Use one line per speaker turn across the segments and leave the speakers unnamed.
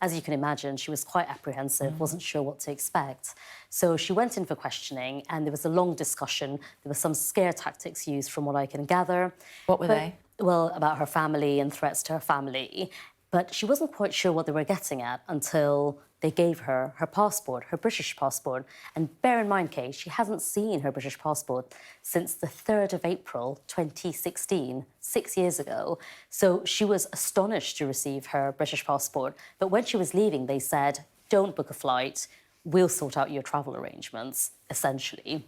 as you can imagine, she was quite apprehensive, wasn't sure what to expect. So she went in for questioning and there was a long discussion. There were some scare tactics used from what I can gather.
What were they?
Well, about her family and threats to her family. But she wasn't quite sure what they were getting at until they gave her her passport, her British passport. And bear in mind, Kate, she hasn't seen her British passport since the 3rd of April 2016, 6 years ago. So she was astonished to receive her British passport. But when she was leaving, they said, don't book a flight, we'll sort out your travel arrangements, essentially.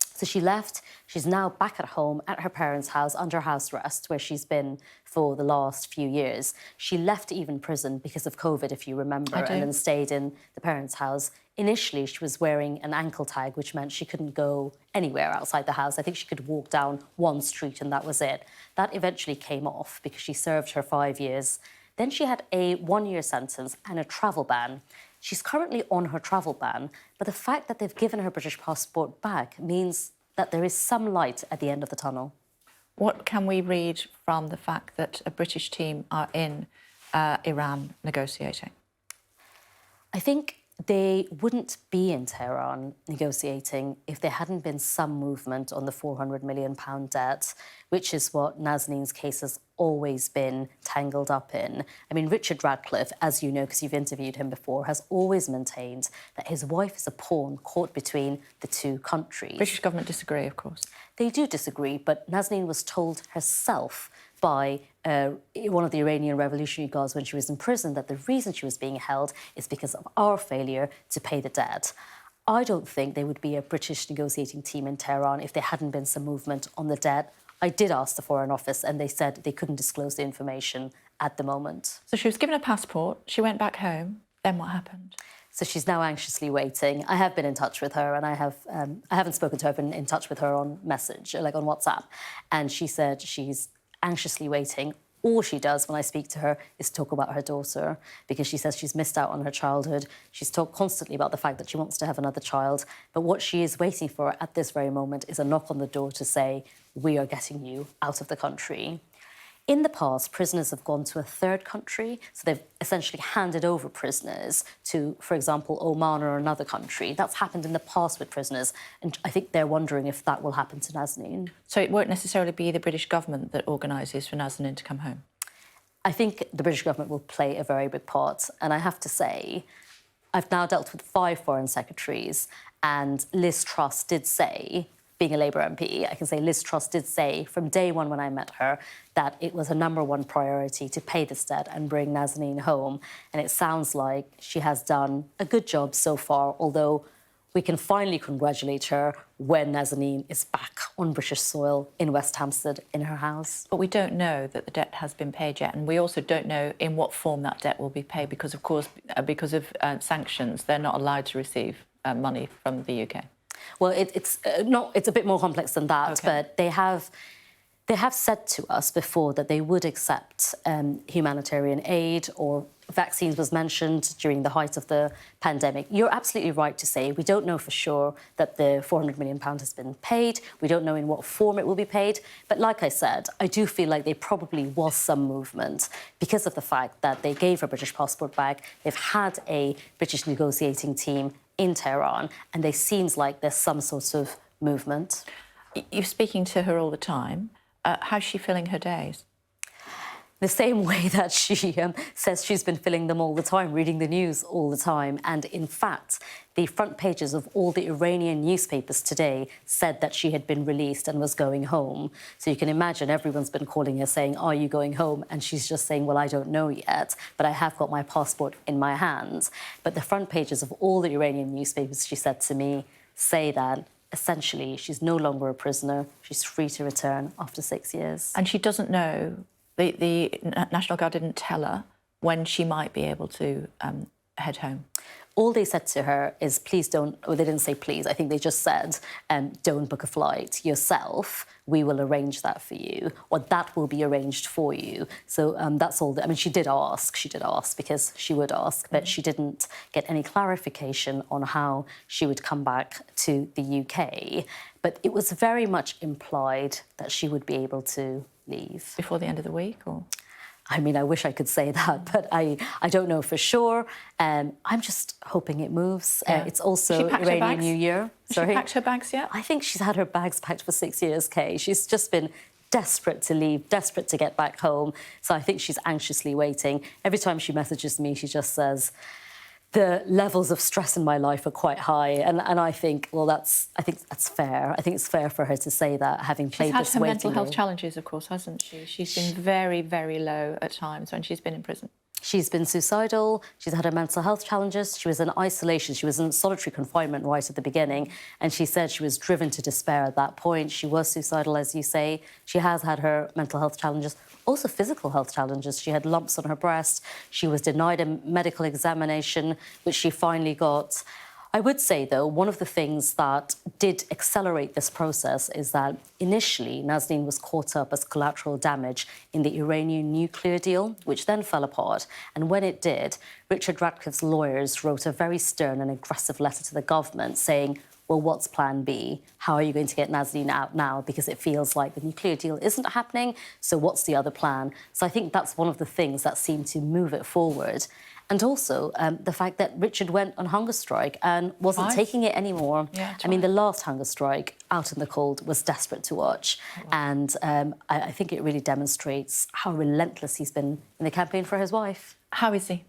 So she left. She's now back at home at her parents' house under house arrest, where she's been for the last few years. She left even prison because of COVID, if you remember, and then stayed in the parents' house. Initially, she was wearing an ankle tag, which meant she couldn't go anywhere outside the house. I think she could walk down one street and that was it. That eventually came off because she served her 5 years. Then she had a 1-year sentence and a travel ban. She's currently on her travel ban, but the fact that they've given her British passport back means that there is some light at the end of the tunnel.
What can we read from the fact that a British team are in Iran negotiating?
I think they wouldn't be in Tehran negotiating if there hadn't been some movement on the £400 million debt, which is what Nazanin's case has always been tangled up in. I mean, Richard Radcliffe, as you know, because you've interviewed him before, has always maintained that his wife is a pawn caught between the two countries.
British government disagree, of course. They
do disagree, but Nazanin was told herself by one of the Iranian Revolutionary Guards when she was in prison that the reason she was being held is because of our failure to pay the debt. I don't think there would be a British negotiating team in Tehran if there hadn't been some movement on the debt. I did ask the Foreign Office and they said they couldn't disclose the information at the moment.
So she was given a passport, she went back home, then what happened?
So she's now anxiously waiting. I have been in touch with her and I haven't spoken to her, I've been in touch with her on message, like on WhatsApp. And she said she's anxiously waiting. All she does when I speak to her is talk about her daughter because she says she's missed out on her childhood. She's talked constantly about the fact that she wants to have another child. But what she is waiting for at this very moment is a knock on the door to say, we are getting you out of the country. In the past, prisoners have gone to a third country, so they've essentially handed over prisoners to, for example, Oman or another country. That's happened in the past with prisoners, and I think they're wondering if that will happen to Nazanin.
So it won't necessarily be the British government that organises for Nazanin to come home?
I think the British government will play a very big part, and I have to say, I've now dealt with 5 foreign secretaries, and Liz Truss did say, being a Labour MP, I can say Liz Truss did say from day one when I met her that it was her #1 priority to pay this debt and bring Nazanin home. And it sounds like she has done a good job so far, although we can finally congratulate her when Nazanin is back on British soil in West Hampstead in her house.
But we don't know that the debt has been paid yet, and we also don't know in what form that debt will be paid because, of course, because of sanctions, they're not allowed to receive money from the UK.
Well, it's a bit more complex than that, but they have said to us before that they would accept humanitarian aid or vaccines was mentioned during the height of the pandemic. You're absolutely right to say we don't know for sure that the £400 million has been paid. We don't know in what form it will be paid. But like I said, I do feel like there probably was some movement because of the fact that they gave her British passport back. They've had a British negotiating team in Tehran, and it seems like there's some sort of movement.
You're speaking to her all the time. How's she filling her days?
The same way that she says she's been filling them all the time, reading the news all the time. And in fact, the front pages of all the Iranian newspapers today said that she had been released and was going home. So you can imagine everyone's been calling her saying, are you going home? And she's just saying, well, I don't know yet, but I have got my passport in my hands. But the front pages of all the Iranian newspapers, she said to me, say that essentially she's no longer a prisoner. She's free to return after 6 years.
And she doesn't know. The National Guard didn't tell her when she might be able to head home.
All they said to her is, please don't, or they didn't say please, I think they just said, don't book a flight yourself, we will arrange that for you, or that will be arranged for you. So that's all, I mean, she did ask because she would ask, but she didn't get any clarification on how she would come back to the UK. But it was very much implied that she would be able to leave.
Before the end of the week, or?
I mean, I wish I could say that, but I don't know for sure. I'm just hoping it moves.
Yeah.
It's also Iranian New Year.
Has she packed her bags yet?
I think she's had her bags packed for 6 years, Kay. She's just been desperate to leave, desperate to get back home. So I think she's anxiously waiting. Every time she messages me, she just says, the levels of stress in my life are quite high. And I think, well, I think that's fair. I think it's fair for her to say that, having played this waiting.
She's had her mental health challenges, of course, hasn't she? She's been very, very low at times when she's been in prison.
She's been suicidal, she's had her mental health challenges, she was in isolation, she was in solitary confinement right at the beginning, and she said she was driven to despair at that point. She was suicidal, as you say. She has had her mental health challenges, also physical health challenges. She had lumps on her breast, she was denied a medical examination, which she finally got. I would say, though, one of the things that did accelerate this process is that initially Nazanin was caught up as collateral damage in the Iranian nuclear deal, which then fell apart. And when it did, Richard Ratcliffe's lawyers wrote a very stern and aggressive letter to the government saying, well, what's plan B? How are you going to get Nazanin out now? Because it feels like the nuclear deal isn't happening, so what's the other plan? So I think that's one of the things that seemed to move it forward. And also the fact that Richard went on hunger strike and wasn't taking it anymore.
Yeah,
I mean, the last hunger strike out in the cold was desperate to watch. And I think it really demonstrates how relentless he's been in the campaign for his wife.
How is he?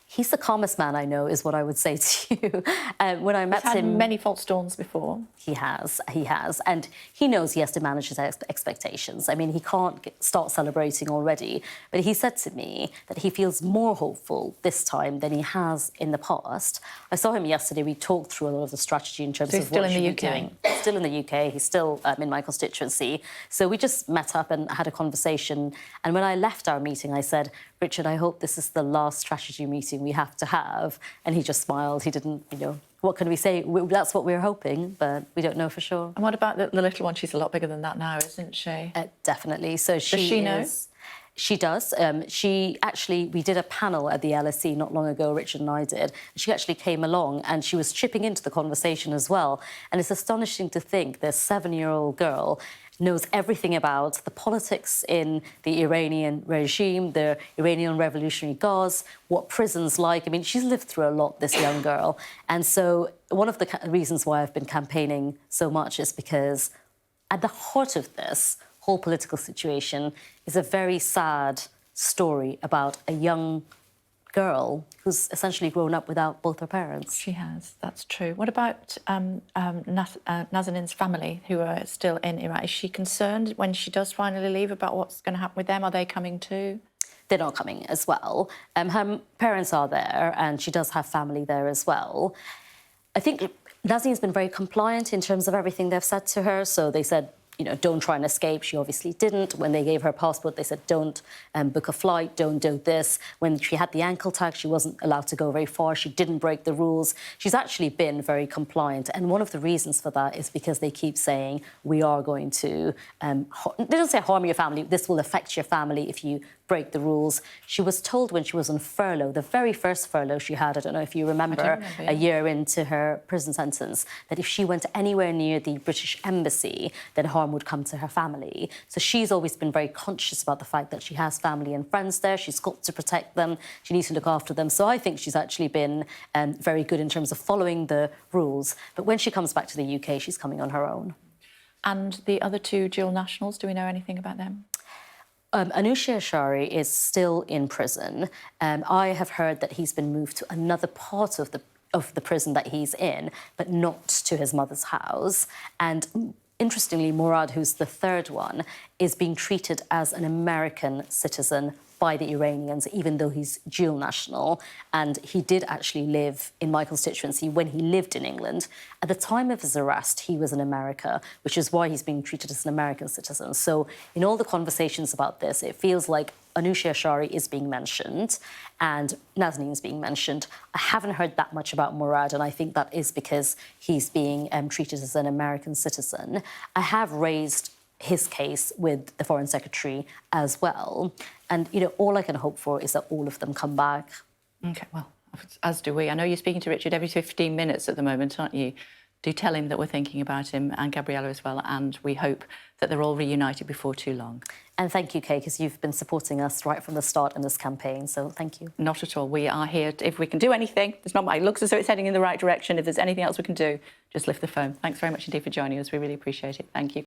He's the calmest man I know, is what I would say to you. When I met
He's had
him...
many false dawns before.
He has. And he knows he has to manage his expectations. I mean, he can't start celebrating already. But he said to me that he feels more hopeful this time than he has in the past. I saw him yesterday. We talked through a lot of the strategy in terms of what he should be doing. He's still in the UK. He's still in my constituency. So we just met up and had a conversation. And when I left our meeting, I said, Richard, I hope this is the last strategy meeting we have to have. And he just smiled. He didn't, what can we say? That's what we're hoping, but we don't know for sure.
And what about the little one? She's a lot bigger than that now, isn't she?
Definitely. So she
Does she know?
She does. We did a panel at the LSE not long ago, Richard and I did. She actually came along and she was chipping into the conversation as well. And it's astonishing to think this 7-year-old girl knows everything about the politics in the Iranian regime, the Iranian Revolutionary Guards, what prison's like. I mean, she's lived through a lot, this young girl. And so one of the reasons why I've been campaigning so much is because at the heart of this whole political situation is a very sad story about a young girl who's essentially grown up without both her parents.
She has, that's true. What about Nazanin's family, who are still in Iraq? Is she concerned when she does finally leave about what's going to happen with them? Are they coming too?
They're not coming as well. Her parents are there and she does have family there as well. I think Nazanin's been very compliant in terms of everything they've said to her. So they said, don't try and escape. She obviously didn't. When they gave her passport, they said, don't book a flight, don't do this. When she had the ankle tag, she wasn't allowed to go very far. She didn't break the rules. She's actually been very compliant. And one of the reasons for that is because they keep saying, we are going to, they don't say harm your family, this will affect your family if you break the rules. She was told when she was on furlough, the very first furlough she had, I don't know if you remember, a year into her prison sentence, that if she went anywhere near the British embassy, then harm would come to her family. So she's always been very conscious about the fact that she has family and friends there. She's got to protect them. She needs to look after them. So I think she's actually been very good in terms of following the rules. But when she comes back to the UK, she's coming on her own.
And the other two dual nationals, do we know anything about them?
Anousheh Ashari is still in prison. I have heard that he's been moved to another part of the prison that he's in, but not to his mother's house. And interestingly, Murad, who's the third one, is being treated as an American citizen by the Iranians, even though he's dual national. And he did actually live in my constituency when he lived in England. At the time of his arrest, he was in America, which is why he's being treated as an American citizen. So in all the conversations about this, it feels like Anousheh Ashari is being mentioned and Nazanin is being mentioned. I haven't heard that much about Murad, and I think that is because he's being treated as an American citizen. I have raised his case with the Foreign Secretary as well. And, all I can hope for is that all of them come back.
OK, well, as do we. I know you're speaking to Richard every 15 minutes at the moment, aren't you? do tell him that we're thinking about him, and Gabriella as well, and we hope that they're all reunited before too long.
And thank you, Kay, because you've been supporting us right from the start in this campaign, so thank you.
Not at all. We are here. If we can do anything, it looks as though it's heading in the right direction. If there's anything else we can do, just lift the phone. Thanks very much indeed for joining us. We really appreciate it. Thank you.